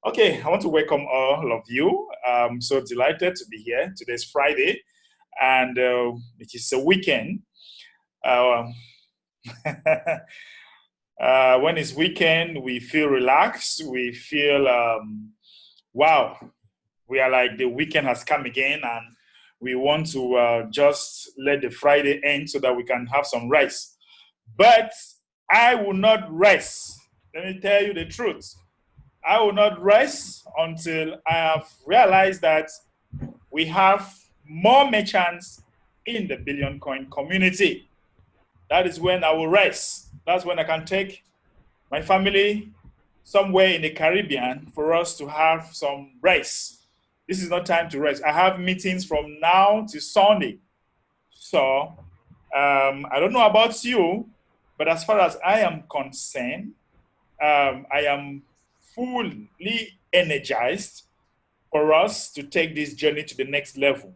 Okay, I want to welcome all of you. I'm so delighted to be here. Today's Friday, and it is a weekend. Uh, when it's weekend, we feel relaxed. We feel, wow, we are like the weekend has come again, and we want to just let the Friday end so that we can have some rest. But I will not rest. Let me tell you the truth. I will not rest until I have realized that we have more merchants in the billion coin community. That is when I will rest. That's when I can take my family somewhere in the Caribbean for us to have some rest. This is not time to rest. I have meetings from now to Sunday. So I don't know about you, but as far as I am concerned, I am fully energized for us to take this journey to the next level.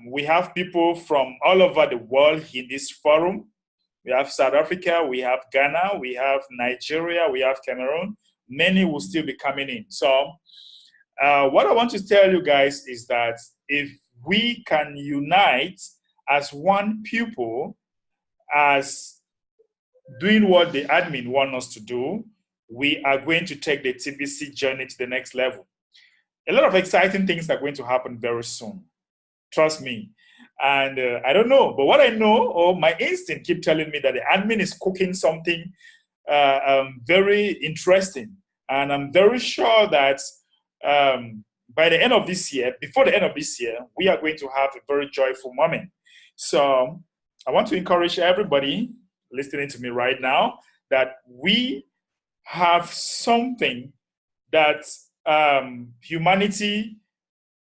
We have people from all over the world in this forum. We have South Africa, we have Ghana, we have Nigeria, we have Cameroon. Many will still be coming in. So what I want to tell you guys is that if we can unite as one people, as doing what the admin want us to do, we are going to take the TBC journey to the next level. A lot of exciting things are going to happen very soon. Trust me. And I don't know, but what I know, or my instinct keep telling me that the admin is cooking something very interesting. And I'm very sure that by the end of this year, before the end of this year, we are going to have a very joyful moment. So I want to encourage everybody listening to me right now that we have something that humanity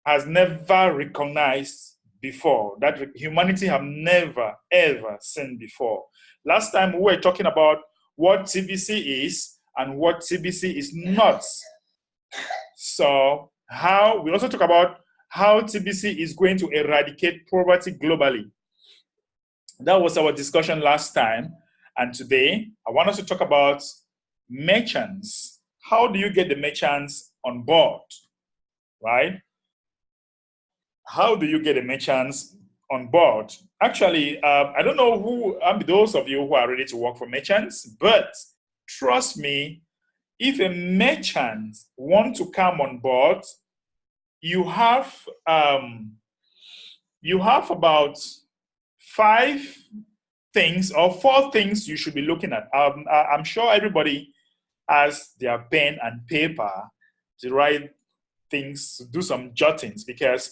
has never recognized before, that humanity have never, ever seen before. Last time we were talking about what TBC is and what TBC is not. So we also talk about how TBC is going to eradicate poverty globally. That was our discussion last time. And today, I want us to talk about merchants. How do you get the merchants on board, right? How do you get the merchants on board? Actually, I don't know who, those of you who are ready to work for merchants, but trust me, if a merchant want to come on board, you have about 5 things or 4 things you should be looking at. I'm sure everybody has their pen and paper to write things, to do some jottings, because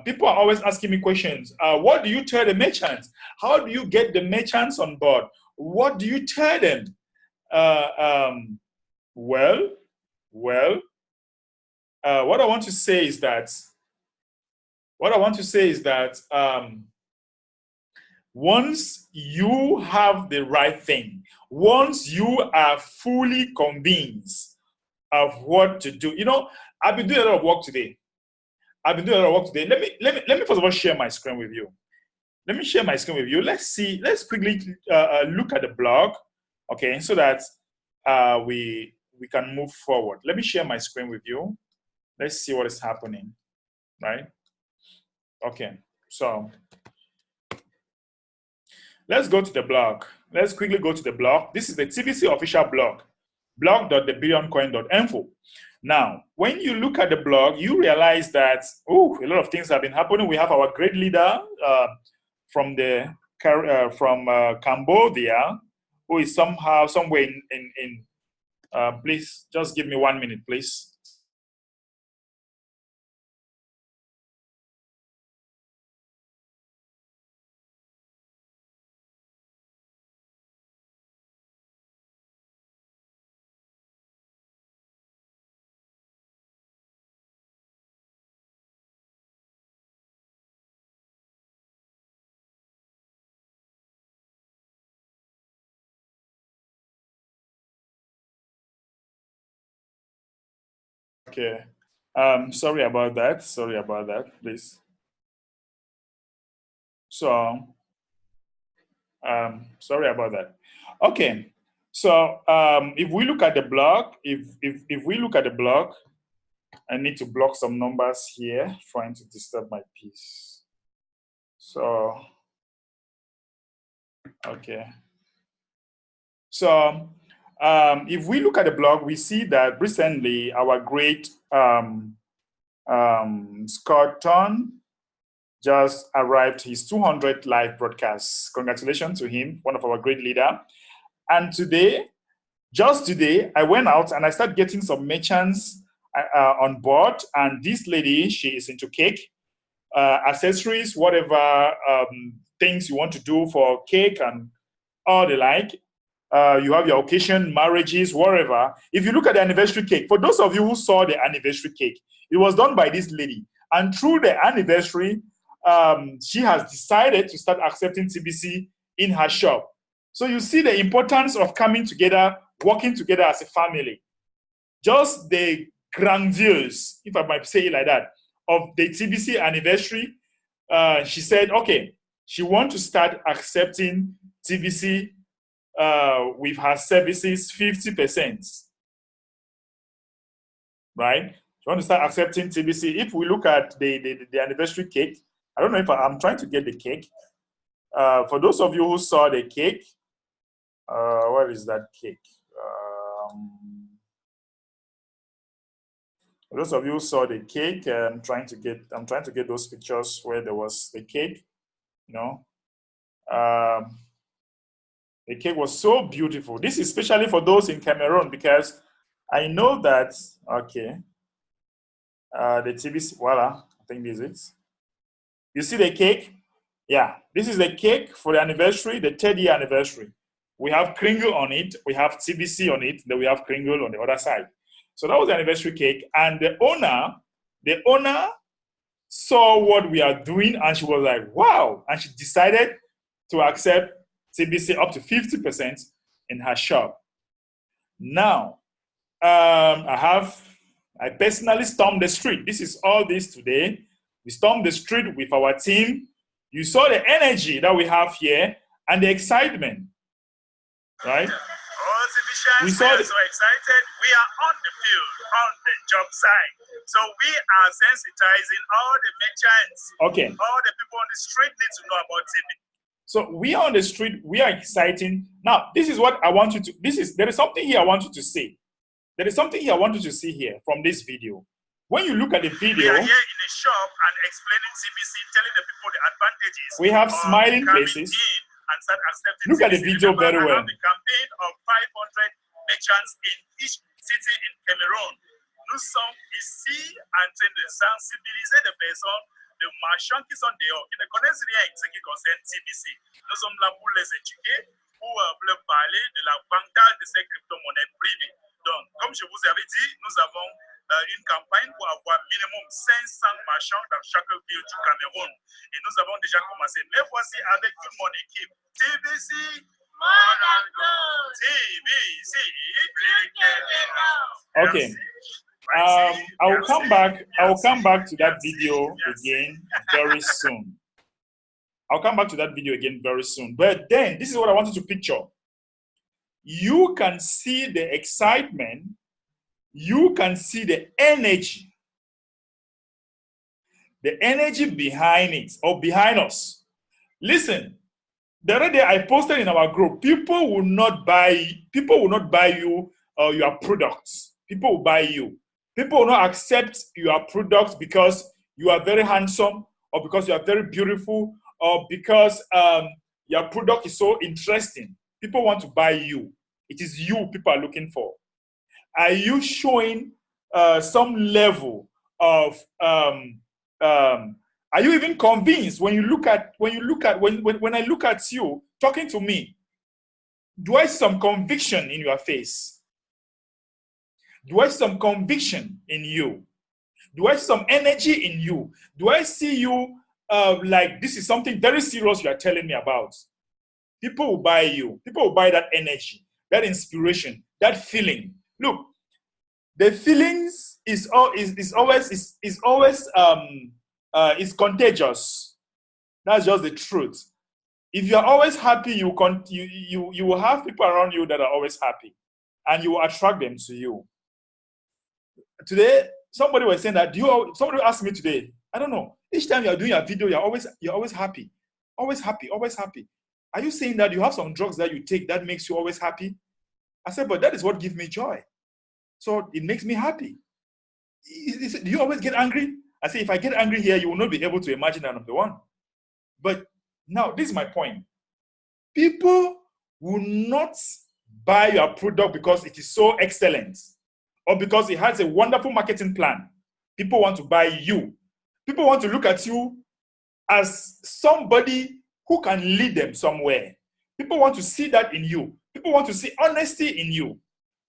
people are always asking me questions. What do you tell the merchants? How do you get the merchants on board? What do you tell them? Well, what I want to say is that once you have the right thing, once you are fully convinced of what to do, I've been doing a lot of work today. Let me first of all share my screen with you. Let me share my screen with you. Let's quickly look at the blog, okay, so that we can move forward. Let me share my screen with you. Let's see what is happening, right? Okay, so let's go to the blog. Let's quickly go to the blog. This is the TBC official blog, blog.thebillioncoin.info. Now, when you look at the blog, you realize that, a lot of things have been happening. We have our great leader from Cambodia, who is somewhere in please, just give me 1 minute, please. Okay. Sorry about that. Please. So, sorry about that. Okay. So if we look at the blog, if we look at the blog, I need to block some numbers here, trying to disturb my peace. So, okay. So if we look at the blog, we see that recently our great Scott Ton just arrived his 200 live broadcasts. Congratulations to him, one of our great leader. And today, just today, I went out and I started getting some merchants on board. And this lady, she is into cake, accessories, whatever things you want to do for cake and all the like. You have your occasion, marriages, whatever. If you look at the anniversary cake, for those of you who saw the anniversary cake, it was done by this lady. And through the anniversary, she has decided to start accepting TBC in her shop. So you see the importance of coming together, working together as a family. Just the grandiose, if I might say it like that, of the TBC anniversary, she said, okay, she wants to start accepting TBC with her services 50%. Right? She wants to start accepting TBC. If we look at the anniversary cake, I don't know if I'm trying to get the cake. For those of you who saw the cake, where is that cake? For those of you who saw the cake, I'm trying to get those pictures where there was the cake. You know, the cake was so beautiful. This is especially for those in Cameroon because I know that. Okay, the TBC. Voila, I think this is it. You see the cake? Yeah, this is the cake for the anniversary, the 3rd-year anniversary. We have Kringle on it, we have TBC on it, then we have Kringle on the other side. So that was the anniversary cake. And the owner saw what we are doing and she was like, wow. And she decided to accept TBC up to 50% in her shop. Now, I personally stormed the street. This is all this today. We stormed the street with our team. You saw the energy that we have here and the excitement, right? We are so excited. We are on the field, on the job site. So we are sensitizing all the merchants. Okay. All the people on the street need to know about TB. So we are on the street. We are exciting. Now, this is what I want you to. There is something here I want you to see. There is something here I want you to see here from this video. When you look at the video, we are here in a shop and explaining TBC, telling the people the advantages. We have smiling faces. And start accepting look TBC. at the video. Remember, very well. I have a campaign of 500 merchants in each city in Cameroon. Nous sommes ici en train de sensibiliser les personnes, les marchands qui sont dehors, qui ne connaissent rien en ce qui concerne TBC. Nous sommes là pour les éduquer, pour leur parler de l'avantage de ces crypto-monnaies privées. Donc, comme je vous avais dit, nous avons une campagne pour avoir minimum 500 marchands dans chaque ville du Cameroun. Et nous avons déjà commencé. Mais voici avec toute mon équipe. TBC, TBC, okay. I will come back to that video again very soon. I'll come back to that video again very soon. But then, this is what I want you to picture. You can see the excitement. You can see the energy behind it or behind us. Listen, the other day I posted in our group, people will not buy you your products. People will buy you. People will not accept your products because you are very handsome or because you are very beautiful or because your product is so interesting. People want to buy you. It is you people are looking for. Are you showing some level of are you even convinced when I look at you talking to me? Do I see some conviction in your face? Do I see some conviction in you? Do I see some energy in you? Do I see you like this is something very serious you are telling me about? People will buy you. People will buy that energy, that inspiration, that feeling. Look, the feelings is always contagious. That's just the truth. If you are always happy, you will have people around you that are always happy, and you will attract them to you. Today, somebody was saying that, somebody asked me today, I don't know, each time you're doing a video, you're always happy. Always happy, always happy. Are you saying that you have some drugs that you take that makes you always happy? I said, but that is what gives me joy. So it makes me happy. Do you always get angry? I say, if I get angry here, you will not be able to imagine that I'm the one. But now, this is my point. People will not buy your product because it is so excellent or because it has a wonderful marketing plan. People want to buy you. People want to look at you as somebody who can lead them somewhere. People want to see that in you. People want to see honesty in you.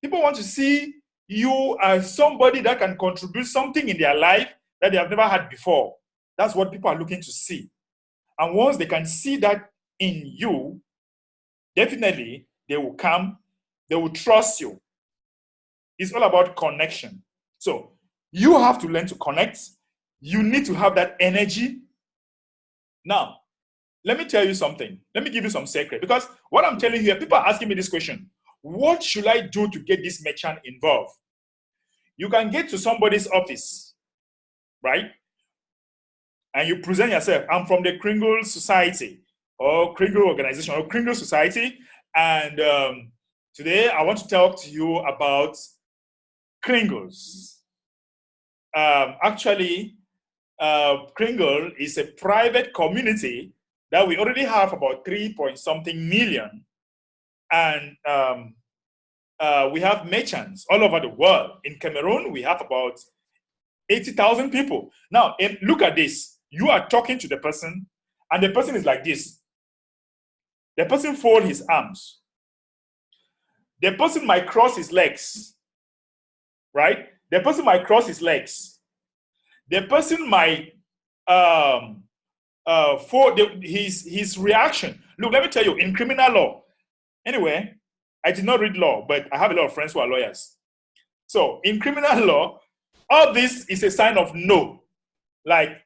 People want to see you as somebody that can contribute something in their life that they have never had before. That's what people are looking to see. And once they can see that in you, definitely they will come, they will trust you. It's all about connection. So you have to learn to connect. You need to have that energy. Now, let me tell you something. Let me give you some secret. Because what I'm telling you here, people are asking me this question. What should I do to get this merchant involved? You can get to somebody's office, right? And you present yourself. I'm from the Kringle Society or Kringle Organization or Kringle Society. And today I want to talk to you about Kringles. Actually, Kringle is a private community that we already have about 3-point-something million. And we have merchants all over the world. In Cameroon, we have about 80,000 people. Now, look at this. You are talking to the person, and the person is like this. The person folds his arms. The person might cross his legs, right? The person might cross his legs. The person might fold his reaction. Look, let me tell you, in criminal law, anyway, I did not read law, but I have a lot of friends who are lawyers. So in criminal law, all this is a sign of no, like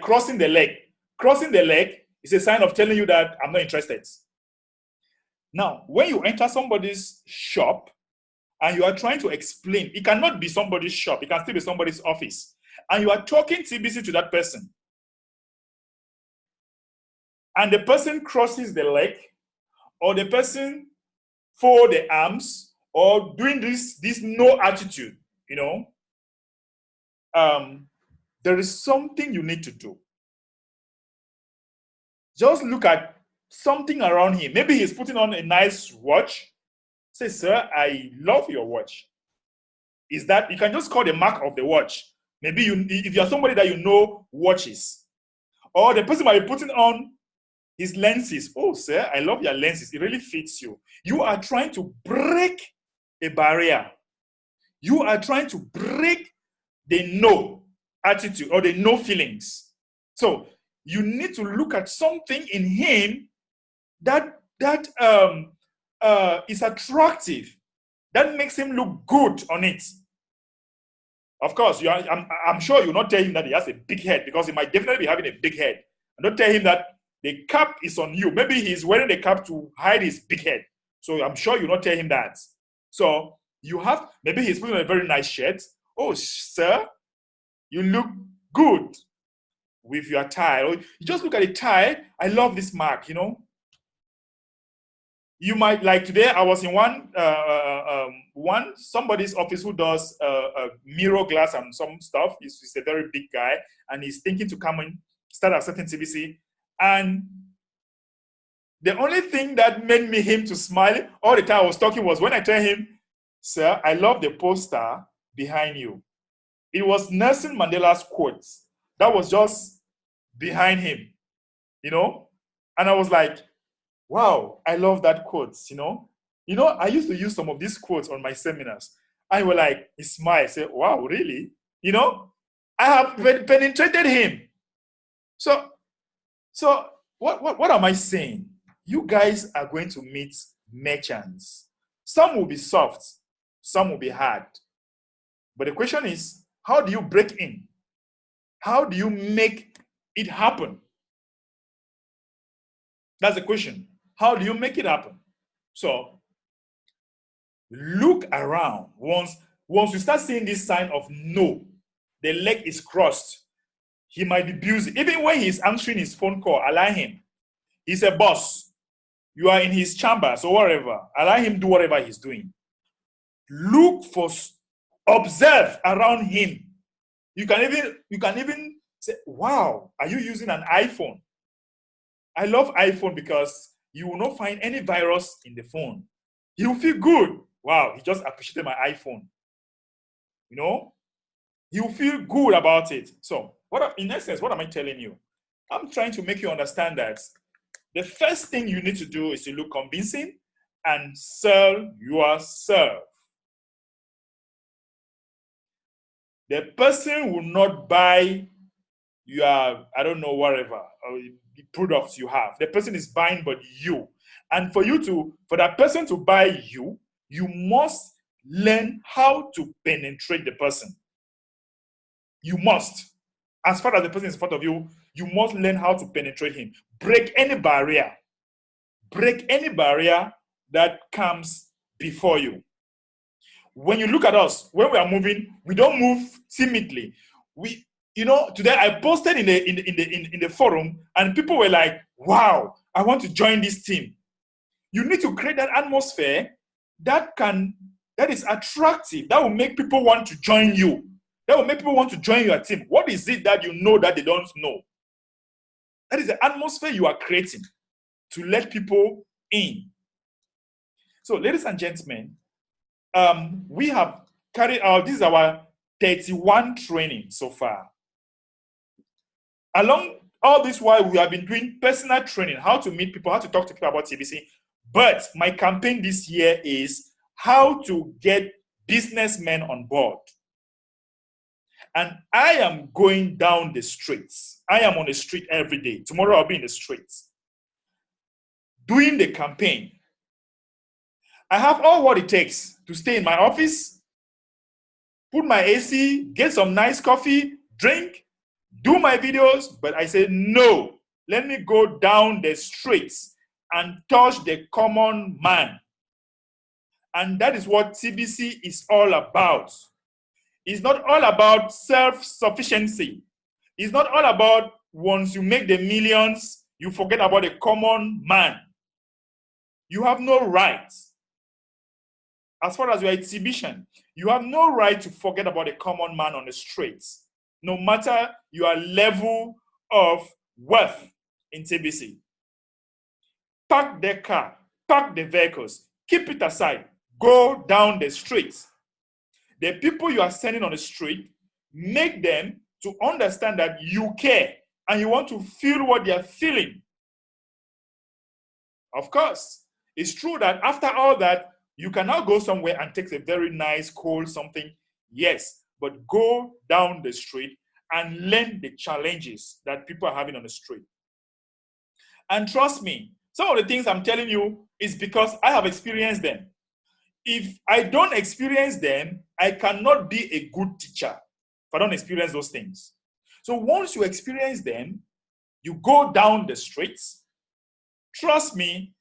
crossing the leg. Crossing the leg is a sign of telling you that I'm not interested. Now, when you enter somebody's shop and you are trying to explain, it cannot be somebody's shop, it can still be somebody's office, and you are talking TBC to that person, and the person crosses the leg, or the person fold the arms, or doing this no attitude, there is something you need to do. Just look at something around him. Maybe he's putting on a nice watch. Say, sir, I love your watch. Is that, you can just call the mark of the watch. Maybe if you're somebody that you know watches. Or the person might be putting on his lenses. Oh, sir, I love your lenses. It really fits you. You are trying to break a barrier. You are trying to break the no attitude or the no feelings. So you need to look at something in him that is attractive, that makes him look good on it. Of course, I'm sure you'll not tell him that he has a big head, because he might definitely be having a big head. And don't tell him that the cap is on you. Maybe he's wearing the cap to hide his big head. So I'm sure you'll not tell him that. So maybe he's putting on a very nice shirt. Oh, sir, you look good with your tie. Or you just look at the tie. I love this mark, You might, like today, I was in somebody's office who does mirror glass and some stuff. He's a very big guy, and he's thinking to come and start accepting TBC. And the only thing that made him to smile all the time I was talking was when I tell him, sir, I love the poster behind you. It was Nelson Mandela's quote that was just behind him, And I was like, wow, I love that quote, I used to use some of these quotes on my seminars. And he smiled, said, wow, really? I have penetrated him. So what am I saying? You guys are going to meet merchants. Some will be soft, some will be hard. But the question is, how do you break in? How do you make it happen? That's the question. How do you make it happen? So look around. Once you start seeing this sign of no, the leg is crossed, he might be busy. Even when he's answering his phone call, allow him. He's a boss. You are in his chambers or whatever. Allow him do whatever he's doing. Look for, observe around him. You can even say, wow, are you using an iPhone? I love iPhone because you will not find any virus in the phone. You feel good. Wow, he just appreciated my iPhone. You know, you feel good about it. So, in essence, what am I telling you? I'm trying to make you understand that the first thing you need to do is to look convincing and sell yourself. The person will not buy your, I don't know, whatever, the products you have. The person is buying but you. And for that person to buy you, you must learn how to penetrate the person. You must. As far as the person is in front of you, you must learn how to penetrate him. Break any barrier. Break any barrier that comes before you. When you look at us, when we are moving, we don't move timidly. Today I posted in the forum, and people were like, wow, I want to join this team. You need to create that atmosphere that is attractive, that will make people want to join you. That will make people want to join your team. What is it that you know that they don't know? That is the atmosphere you are creating to let people in. So, ladies and gentlemen, we have carried out, this is our 31 training so far. Along all this while, we have been doing personal training, how to meet people, how to talk to people about TBC. But my campaign this year is how to get businessmen on board. And I am going down the streets. I am on the street every day. Tomorrow I'll be in the streets doing the campaign. I have all what it takes to stay in my office, put my AC, get some nice coffee, drink, do my videos, but I said, no, let me go down the streets and touch the common man. And that is what TBC is all about. It's not all about self-sufficiency. It's not all about once you make the millions, you forget about the common man. You have no right. As far as you are exhibition, you have no right to forget about the common man on the streets, no matter your level of wealth in TBC. Park the car, park the vehicles, keep it aside, go down the streets. The people you are sending on the street, make them to understand that you care and you want to feel what they are feeling. Of course, it's true that after all that, you can now go somewhere and take a very nice, cold something. Yes, but go down the street and learn the challenges that people are having on the street. And trust me, some of the things I'm telling you is because I have experienced them. If I don't experience them, I cannot be a good teacher if I don't experience those things. So once you experience them, you go down the streets. Trust me,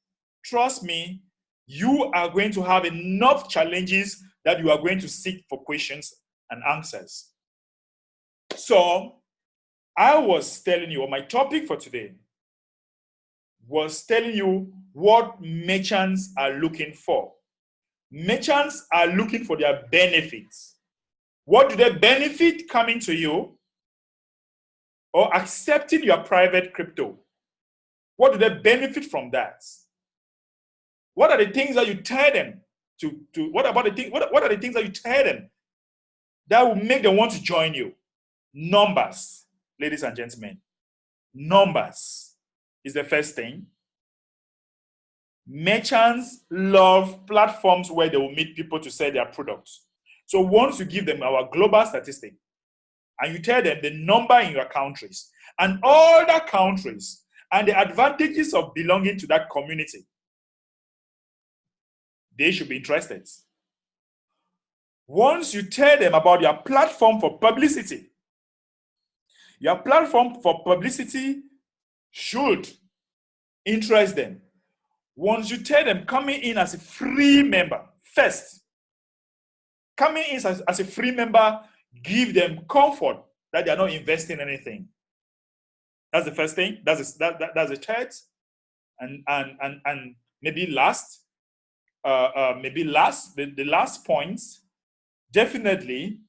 you are going to have enough challenges that you are going to seek for questions and answers. So I was telling you, or my topic for today was telling you what merchants are looking for. Merchants are looking for their benefits. What do they benefit coming to you or accepting your private crypto? What do they benefit from that? What are the things that you tell them what are the things that you tell them that will make them want to join you? Numbers, ladies and gentlemen. Numbers is the first thing. Merchants love platforms where they will meet people to sell their products. So once you give them our global statistic and you tell them the number in your countries and all the countries and the advantages of belonging to that community, they should be interested. Once you tell them about your platform for publicity, your platform for publicity should interest them. Once you tell them coming in as a free member, first, coming in as a free member, give them comfort that they are not investing anything. That's the first thing. That's the third. And maybe last, the last point definitely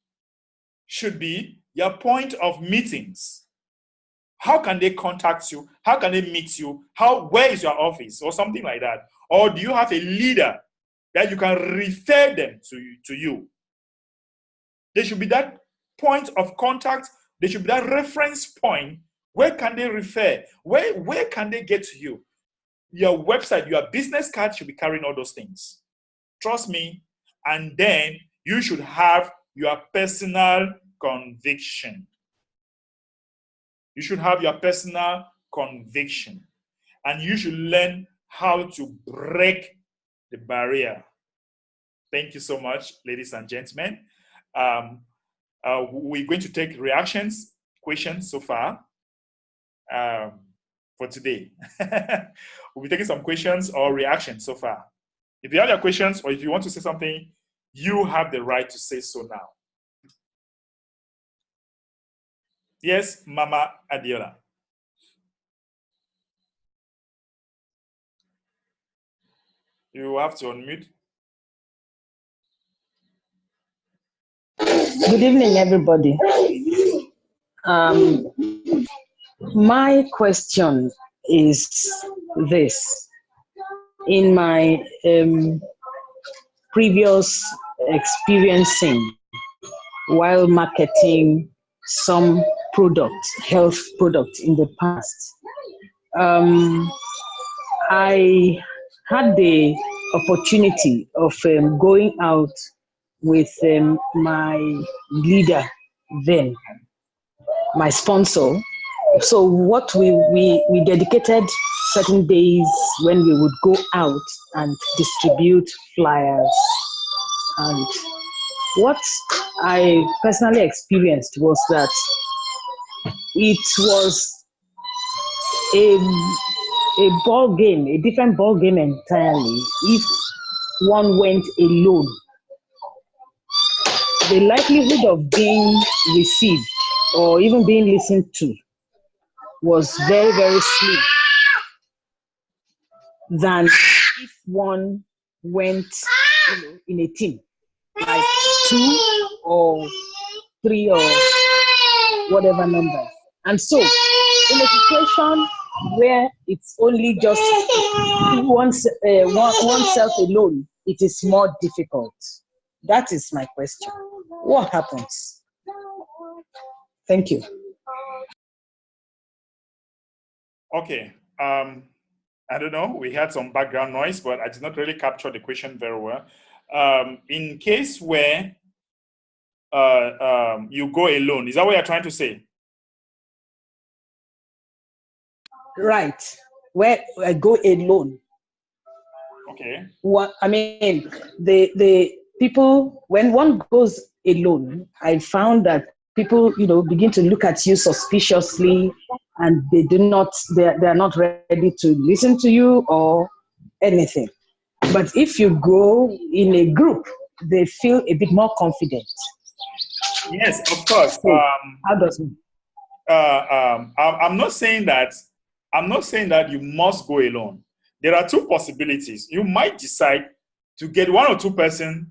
should be your point of meetings. How can they contact you? How can they meet you? Where is your office or something like that? Or do you have a leader that you can refer them to you? There should be that point of contact. There should be that reference point. Where can they refer? Where can they get to you? Your website, your business card should be carrying all those things. Trust me. And then you should have your personal conviction. You should have your personal conviction. And you should learn how to break the barrier. Thank you so much, ladies and gentlemen. We're going to take reactions, questions so far for today. We'll be taking some questions or reactions so far. If you have your questions or if you want to say something, you have the right to say so now. Yes, Mama Adiola. You have to unmute. Good evening, everybody. My question is this. In my previous experiencing while marketing some health product in the past, I had the opportunity of going out with my leader then, my sponsor. So what we dedicated certain days when we would go out and distribute flyers. And what I personally experienced was that it was a ball game, a different ball game entirely if one went alone. The likelihood of being received or even being listened to was very, very slim than if one went in a team, like 2 or 3 or whatever number. And so, in a situation where it's only just oneself alone, it is more difficult. That is my question. What happens? Thank you. Okay. I don't know. We had some background noise, but I did not really capture the question very well. In case where you go alone, is that what you're trying to say? Right. Where I go alone. Okay. What I mean, the people, when one goes alone, I found that people, begin to look at you suspiciously, and they are not ready to listen to you or anything. But if you go in a group, they feel a bit more confident. Yes, of course. So, how does it? I'm not saying that you must go alone. There are 2 possibilities. You might decide to get 1 or 2 persons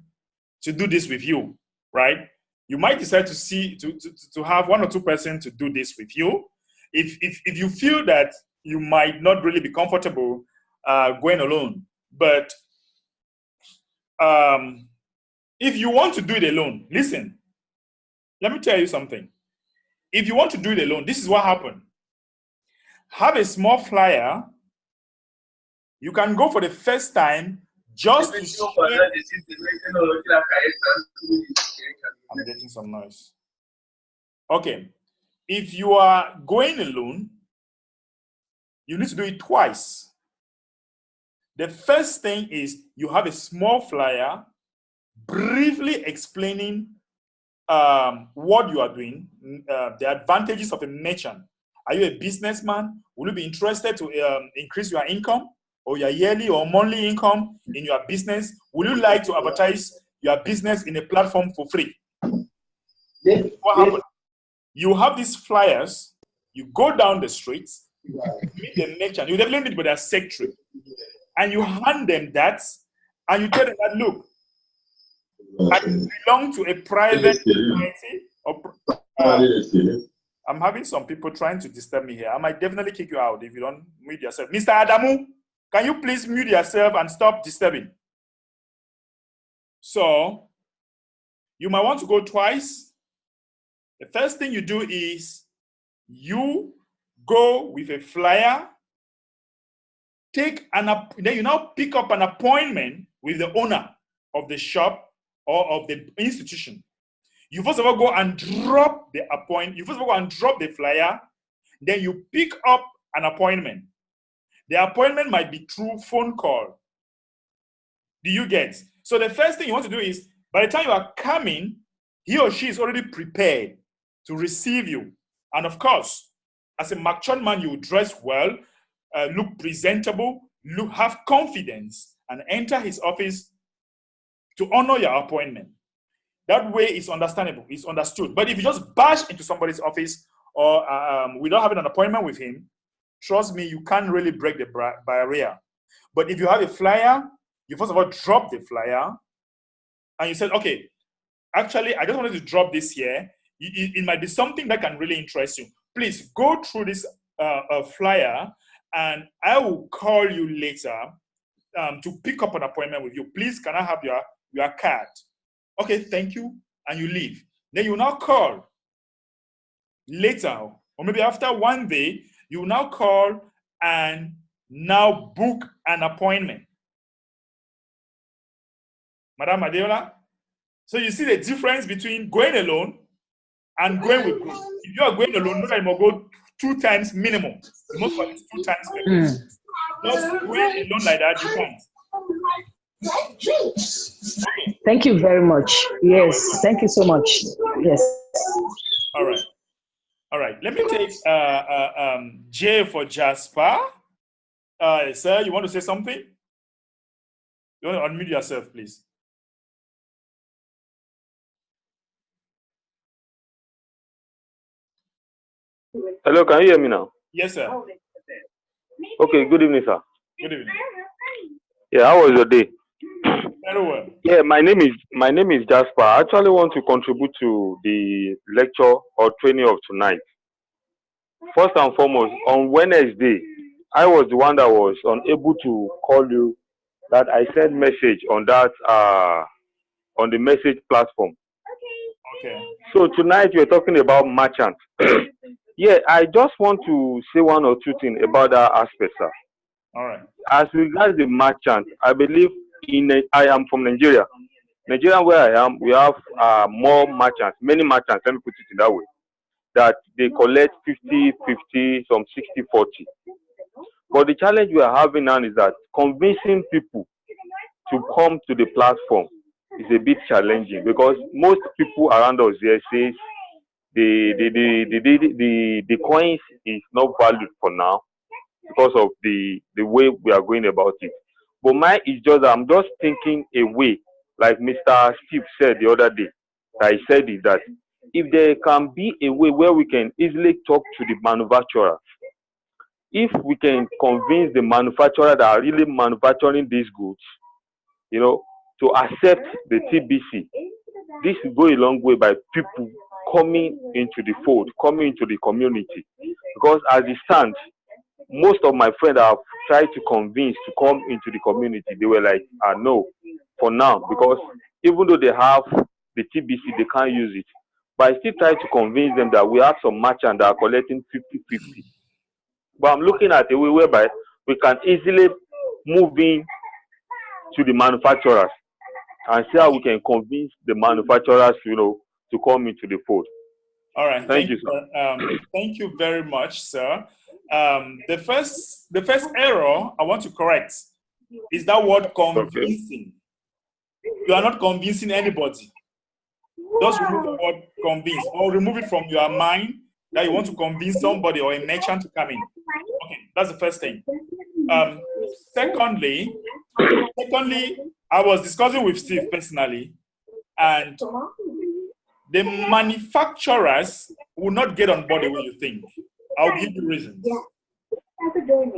to do this with you, right? You might decide to have 1 or 2 persons to do this with you. If you feel that you might not really be comfortable going alone, but if you want to do it alone, listen, let me tell you something. If you want to do it alone, this is what happened. Have a small flyer. You can go for the first time just to share. I'm getting some noise. Okay. If you are going alone, you need to do it twice. The first thing is you have a small flyer briefly explaining what you are doing, the advantages of a merchant, Are you a businessman? Will you be interested to increase your income or your yearly or monthly income in your business? Will you like to advertise your business in a platform for free? What happened? You have these flyers, you go down the streets, meet the merchant, you definitely meet with their secretary, and you hand them that, and you tell them that, look, I belong to a private society. I'm having some people trying to disturb me here. I might definitely kick you out if you don't mute yourself. Mr. Adamu, can you please mute yourself and stop disturbing? So, you might want to go twice. The first thing you do is you go with a flyer, then you now pick up an appointment with the owner of the shop or of the institution. You first of all go and drop the appointment. You first of all go and drop the flyer, then you pick up an appointment. The appointment might be through phone call. Do you get? So the first thing you want to do is, by the time you are coming, he or she is already prepared to receive you. And of course, as a matured man, you dress well, look presentable, have confidence, and enter his office to honor your appointment. That way it's understandable, it's understood. But if you just bash into somebody's office or without having an appointment with him, trust me, you can't really break the barrier. But if you have a flyer, you first of all drop the flyer, and you said, okay, actually, I just wanted to drop this here. It might be something that can really interest you. Please go through this flyer, and I will call you later to pick up an appointment with you. Please, can I have your card? Okay, thank you, and you leave. Then you now call later, or maybe after one day, you now call and now book an appointment. Madam Adeola? So you see the difference between going alone and going with group. If you are going alone, you must go 2 times minimum. Most of it's 2 times per group. Just going alone like that, you can't. Okay. Thank you very much. Yes, thank you so much. Yes. All right. All right. Let me take J for Jasper. Sir, you want to say something? You want to unmute yourself, please. Hello, can you hear me now? Yes, sir. Okay, good evening, sir. Good evening. Yeah, how was your day? Very well. Yeah, my name is Jasper. I actually want to contribute to the lecture or training of tonight. First and foremost, on Wednesday, I was the one that was unable to call you, that I sent message on that on the message platform. Okay. So tonight we're talking about merchant. Yeah, I just want to say 1 or 2 things about that aspect, sir. All right. As regards the merchant, I believe I am from Nigeria. Nigeria, where I am, we have more merchants, many merchants, let me put it in that way, that they collect 50-50, some 60-40. But the challenge we are having now is that convincing people to come to the platform is a bit challenging, because most people around us here say the coins is not valued for now because of the way we are going about it. But mine is just that I'm just thinking a way, like Mr. Steve said the other day. I said is that if there can be a way where we can easily talk to the manufacturer, if we can convince the manufacturer that are really manufacturing these goods, you know, to accept the TBC, this will go a long way by people coming into the fold, coming into the community. Because as it stands, most of my friends have tried to convince to come into the community. They were like, no, for now, because even though they have the TBC, they can't use it. But I still try to convince them that we have some merchants that are collecting 50-50. But I'm looking at a way whereby we can easily move in to the manufacturers and see how we can convince the manufacturers, you know, to come into the fold. All right. Thank you, sir. Thank you very much, sir. The first error I want to correct is that word convincing. Okay. You are not convincing anybody. Just remove the word convince, or remove it from your mind that you want to convince somebody or a merchant to come in. Okay, that's the first thing. Secondly, I was discussing with Steve personally, and the manufacturers will not get on board the way you think. I'll give you reasons.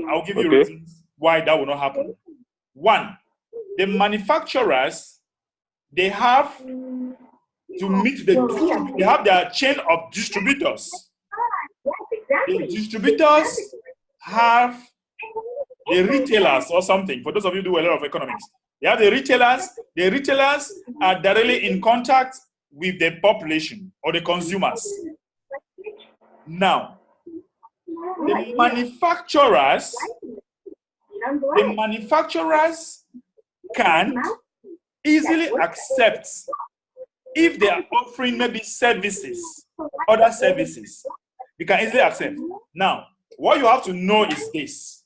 I'll give you reasons why that will not happen. One, the manufacturers, they have to meet they have their chain of distributors. The distributors have the retailers or something. For those of you who do a lot of economics, they have the retailers. The retailers are directly in contact with the population or the consumers. Now, the manufacturers can easily accept if they are offering maybe services, other services. You can easily accept. Now, what you have to know is this.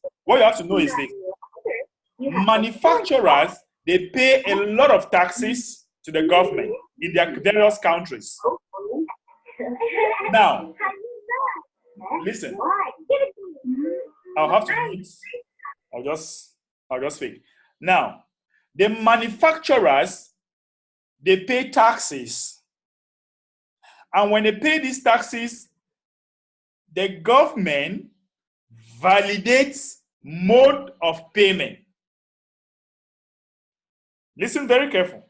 Manufacturers, they pay a lot of taxes to the government in their various countries. Now, listen. I'll have to mute. I'll just speak. Now, the manufacturers, they pay taxes. And when they pay these taxes, the government validates mode of payment. Listen very careful.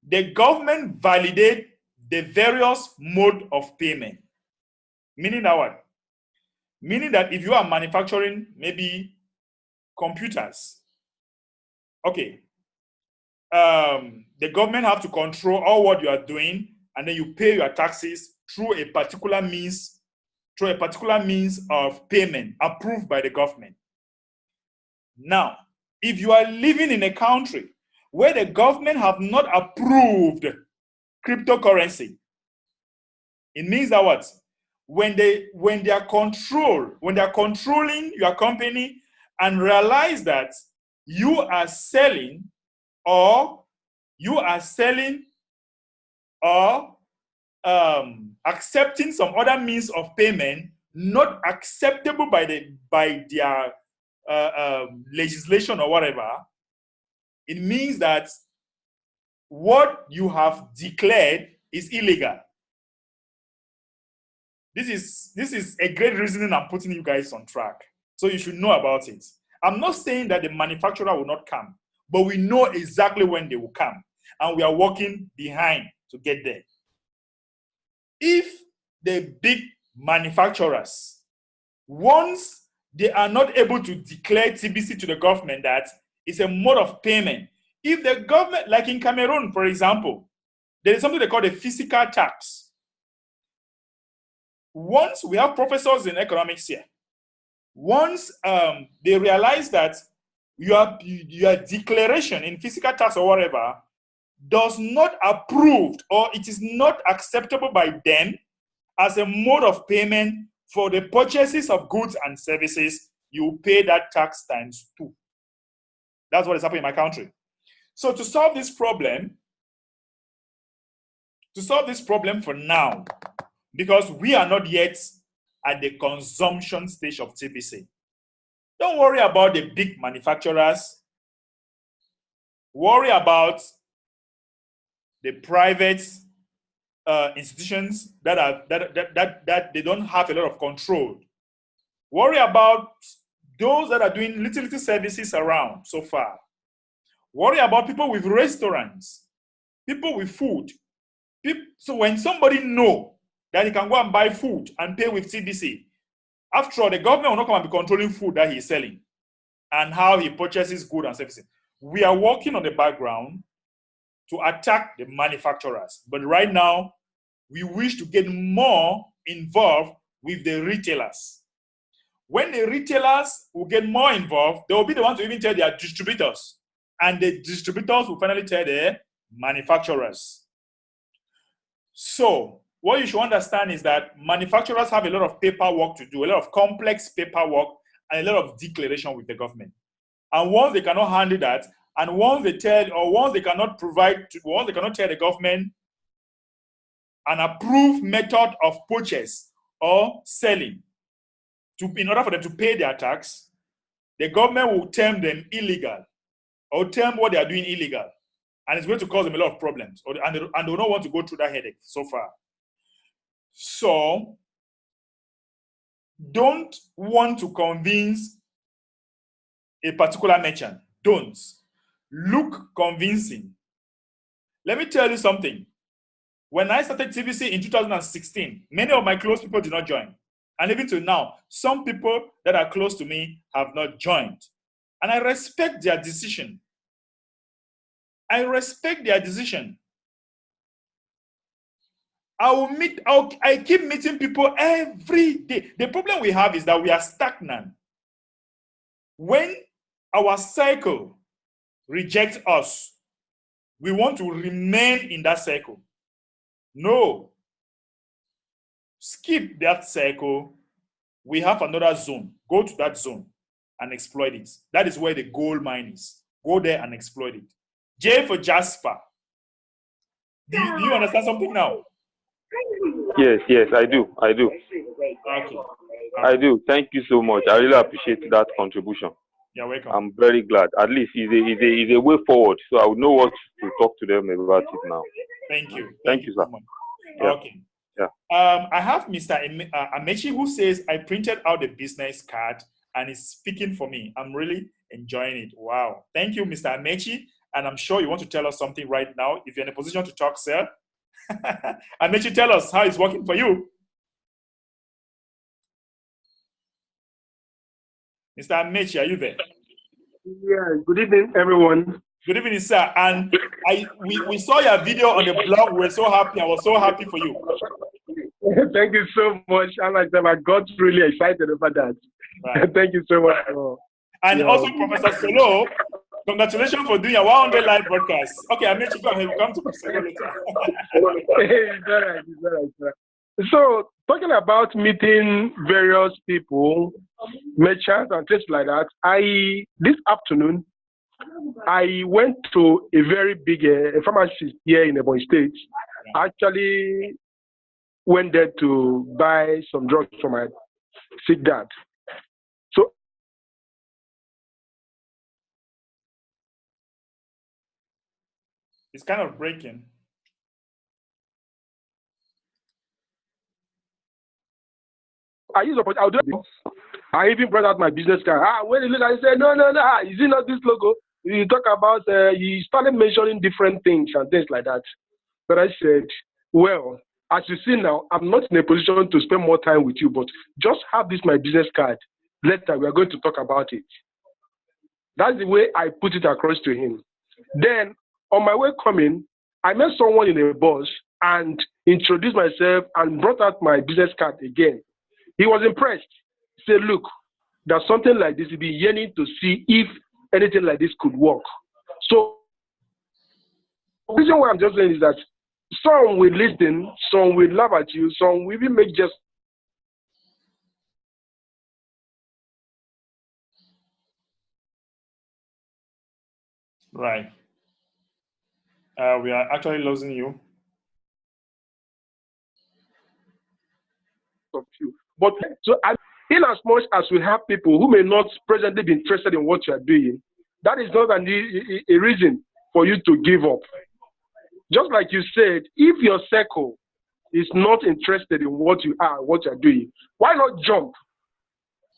The government validates the various mode of payment. Meaning that what? Meaning that if you are manufacturing maybe computers, okay, the government have to control all what you are doing, and then you pay your taxes through a particular means of payment approved by the government. Now, if you are living in a country where the government have not approved cryptocurrency, it means that what? When they are controlling your company and realize that you are selling or accepting some other means of payment not acceptable by their legislation or whatever, it means that what you have declared is illegal. This is a great reason I'm putting you guys on track. So you should know about it. I'm not saying that the manufacturer will not come, but we know exactly when they will come. And we are working behind to get there. If the big manufacturers, once they are not able to declare TBC to the government that it's a mode of payment, if the government, like in Cameroon, for example, there is something they call the physical tax. Once we have professors in economics here, once they realize that your declaration in physical tax or whatever does not approved or it is not acceptable by them as a mode of payment for the purchases of goods and services, you pay that tax times 2. That's what is happening in my country. So to solve this problem for now, because we are not yet at the consumption stage of TBC. Don't worry about the big manufacturers. Worry about the private institutions that they don't have a lot of control. Worry about those that are doing little services around so far. Worry about people with restaurants, people with food. So when somebody knows that he can go and buy food and pay with TBC, after all, the government will not come and be controlling food that he's selling and how he purchases goods and services. We are working on the background to attack the manufacturers. But right now, we wish to get more involved with the retailers. When the retailers will get more involved, they will be the ones to even tell their distributors. And the distributors will finally tell the manufacturers. So, what you should understand is that manufacturers have a lot of paperwork to do, a lot of complex paperwork, and a lot of declaration with the government. And once they cannot handle that, and once they cannot tell the government an approved method of purchase or selling, in order for them to pay their tax, the government will term them illegal or term what they are doing illegal. And it's going to cause them a lot of problems. And they do not want to go through that headache so far. So, don't want to convince a particular merchant. Don't. Look convincing. Let me tell you something. When I started TBC in 2016, many of my close people did not join. And even till now, some people that are close to me have not joined. And I respect their decision. I respect their decision. I keep meeting people every day. The problem we have is that we are stagnant. When our cycle rejects us, we want to remain in that cycle. No. Skip that cycle. We have another zone. Go to that zone and exploit it. That is where the gold mine is. Go there and exploit it. J for Jasper. Do you understand something now? Yes, I do. Okay. I do. Thank you so much. I really appreciate that contribution. You're welcome. I'm very glad. At least it's a way forward, so I would know what to talk to them about it now. Thank you. Thank you, sir. So much. Yeah. Okay. Yeah. I have Mr. Amechi who says, I printed out the business card and is speaking for me. I'm really enjoying it. Wow. Thank you, Mr. Amechi. And I'm sure you want to tell us something right now. If you're in a position to talk, sir. Amechi, tell us how it's working for you. Mr. Amechi, are you there? Yeah, good evening, everyone. Good evening, sir. And we saw your video on the blog. We're so happy. I was so happy for you. Thank you so much. I got really excited about that. Right. Thank you so much. And also, Professor Solo, congratulations for doing a 100 live broadcast. Okay, Amechi, go ahead. We'll come to Solo later. It's all right. So, talking about meeting various people, merchants and things like that, this afternoon, I went to a very big pharmacy here in Ebonyi State. I actually went there to buy some drugs for my sick dad. So, it's kind of breaking. I'll do it. I even brought out my business card. When he looked at it, I said, no. Is it not this logo? You talk about, you started mentioning different things and things like that. But I said, well, as you see now, I'm not in a position to spend more time with you, but just have this, my business card. Later, we are going to talk about it. That's the way I put it across to him. Then, on my way coming, I met someone in a bus and introduced myself and brought out my business card again. He was impressed. He said, look, there's something like this. He'd be yearning to see if anything like this could work. So, the reason why I'm just saying is that some will listen, some will laugh at you, some will even make just. Right. We are actually losing you. But so, in as much as we have people who may not presently be interested in what you are doing, that is not a reason for you to give up. Just like you said, if your circle is not interested in what you are doing, why not jump?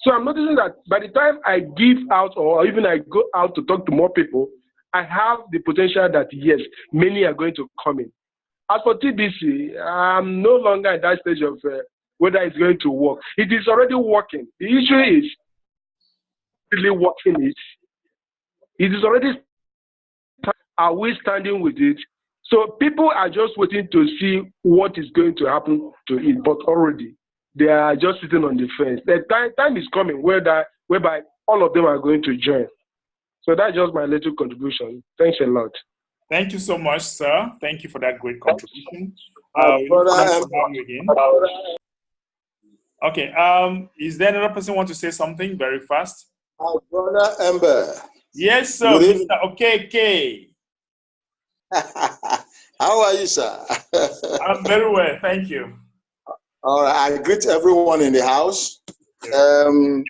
So I'm noticing that by the time I give out or even I go out to talk to more people, I have the potential that yes, many are going to come in. As for TBC, I'm no longer at that stage of whether it's going to work. It is already working. The issue is really working it. It is already. Are we standing with it? So people are just waiting to see what is going to happen to it, but already they are just sitting on the fence. The time is coming whereby all of them are going to join. So that's just my little contribution. Thanks a lot. Thank you so much, sir. Thank you for that great contribution. Okay. Is there another person who wants to say something very fast? Our brother Ember. Yes, sir, Mr. Okay. How are you, sir? I'm very well, thank you. All right, I greet everyone in the house. No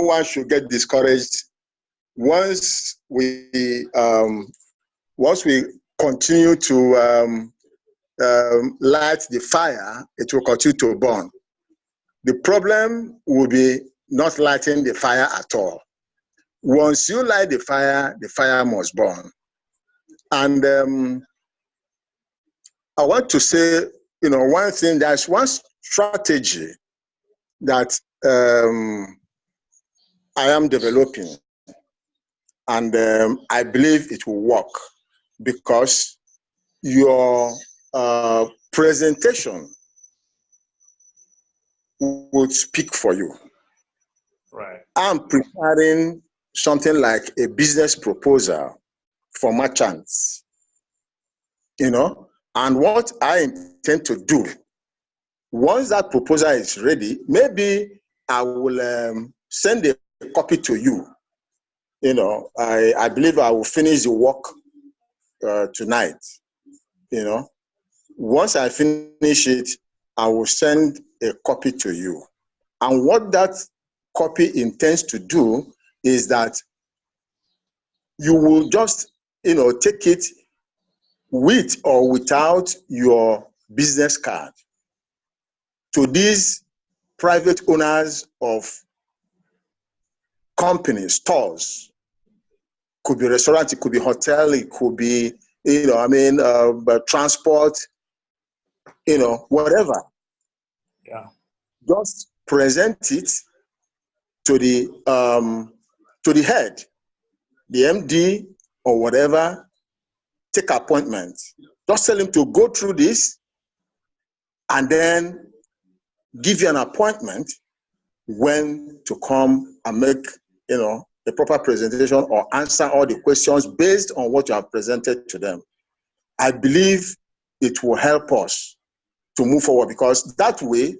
one should get discouraged. Once we continue to light the fire, it will continue to burn. The problem will be not lighting the fire at all. Once you light the fire must burn. And I want to say, one thing, there's one strategy that I am developing, and I believe it will work because your presentation would speak for you. Right. I'm preparing something like a business proposal for merchants, and what I intend to do, once that proposal is ready, maybe I will send a copy to you. I believe I will finish the work tonight. Once I finish it, I will send a copy to you. And what that copy intends to do is that you will just, take it with or without your business card to these private owners of companies, stores. Could be restaurant, it could be hotel, it could be, transport, whatever. Yeah. Just present it to the head, the MD or whatever. Take appointment. Just tell him to go through this, and then give you an appointment when to come and make, the proper presentation or answer all the questions based on what you have presented to them. I believe it will help us to move forward, because that way,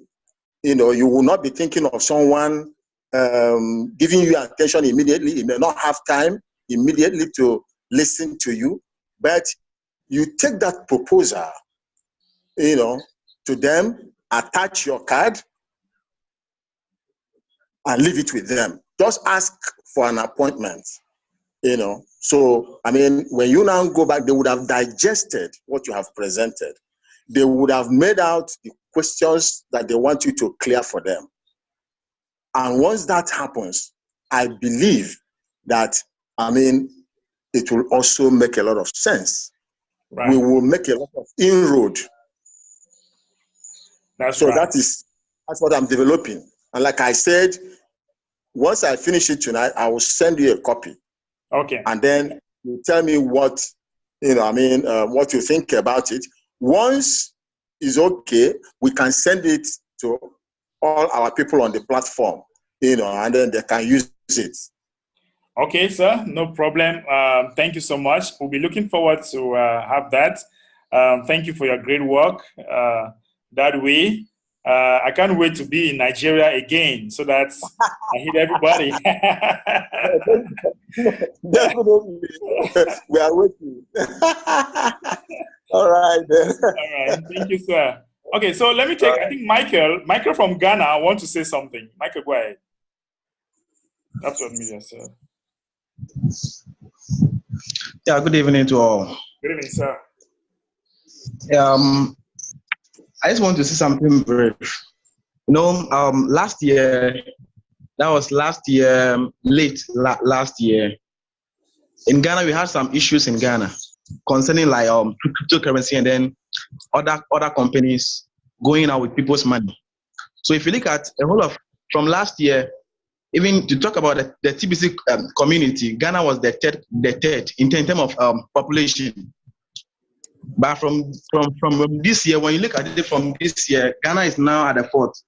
you will not be thinking of someone giving you attention immediately. You may not have time immediately to listen to you, but you take that proposal, to them, attach your card, and leave it with them. Just ask for an appointment, So, when you now go back, they would have digested what you have presented. They would have made out the questions that they want you to clear for them. And once that happens, I believe that, it will also make a lot of sense. Right. We will make a lot of inroad. That's so right. That's what I'm developing. And like I said, once I finish it tonight, I will send you a copy. Okay. And then you tell me what, what you think about it. Once it's okay, we can send it to all our people on the platform, and then they can use it. Okay, sir, no problem. Thank you so much. We'll be looking forward to have that. Thank you for your great work. That way, I can't wait to be in Nigeria again, so that I hit everybody. Definitely. We are waiting. All right, then. All right, thank you, sir. Okay, so let me take, I think Michael from Ghana wants to say something. Michael, go ahead. That's what media, sir. Yeah, good evening to all. Good evening, sir. I just want to say something brief. Last year, last year, in Ghana, we had some issues in Ghana concerning like cryptocurrency and then other companies going out with people's money. So if you look at a whole of from last year, even to talk about the TBC community, Ghana was the third in terms of population. But from this year, when you look at it from this year, Ghana is now at the fourth.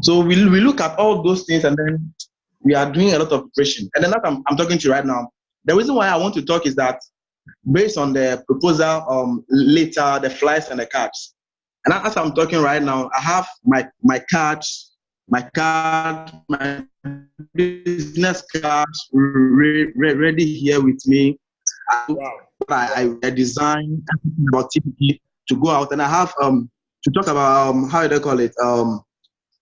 So we look at all those things, and then we are doing a lot of preparation. And then that I'm talking to you right now. The reason why I want to talk is that based on the proposal later, the flights and the cards. And as I'm talking right now, I have my cards, my business cards ready here with me. Wow. I designed about TPP to go out, and I have to talk about how do they call it,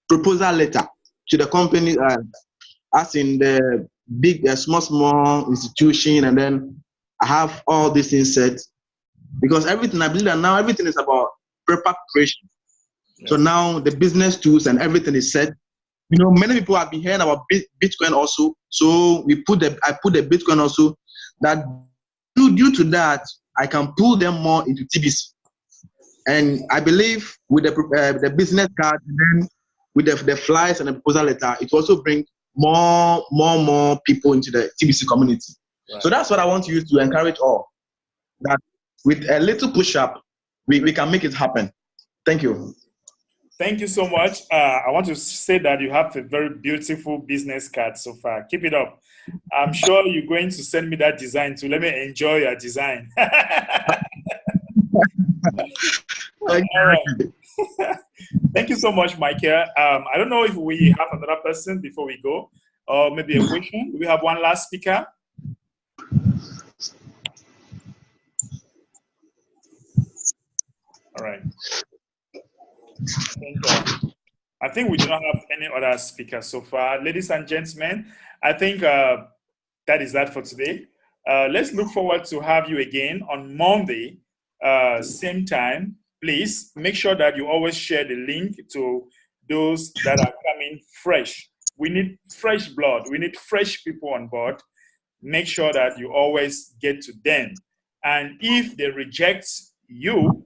proposal letter to the company, as in the big, small institution, and then I have all these things set, because everything, I believe that now everything is about preparation. So now the business tools and everything is set. You know, many people have been hearing about Bitcoin also. So I put the Bitcoin also, that due to that, I can pull them more into TBC. And I believe with the business card, and then with the flyers and the proposal letter, it also brings more people into the TBC community. Right. So that's what I want to use to encourage all, that with a little push up, we can make it happen. Thank you. Thank you so much. I want to say that you have a very beautiful business card so far. Keep it up. I'm sure you're going to send me that design too. Let me enjoy your design. All right. Thank you so much, Michael. I don't know if we have another person before we go, or maybe a question. Do we have one last speaker? All right. I think we do not have any other speakers so far. Ladies and gentlemen, I think that is that for today. Let's look forward to have you again on Monday, same time. Please make sure that you always share the link to those that are coming fresh. We need fresh blood. We need fresh people on board. Make sure that you always get to them. And if they reject you,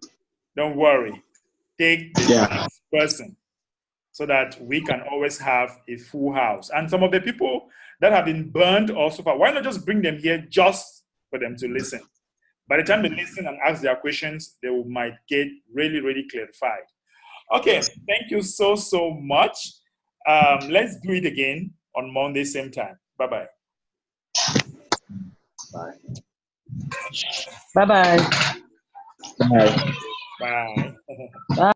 don't worry. Take the next person, so that we can always have a full house. And some of the people that have been burned also far, why not just bring them here just for them to listen? By the time they listen and ask their questions, they might get really, really clarified. Okay, thank you so much. Let's do it again on Monday, same time. Bye-bye. Bye. Bye-bye. Bye. Bye. Bye.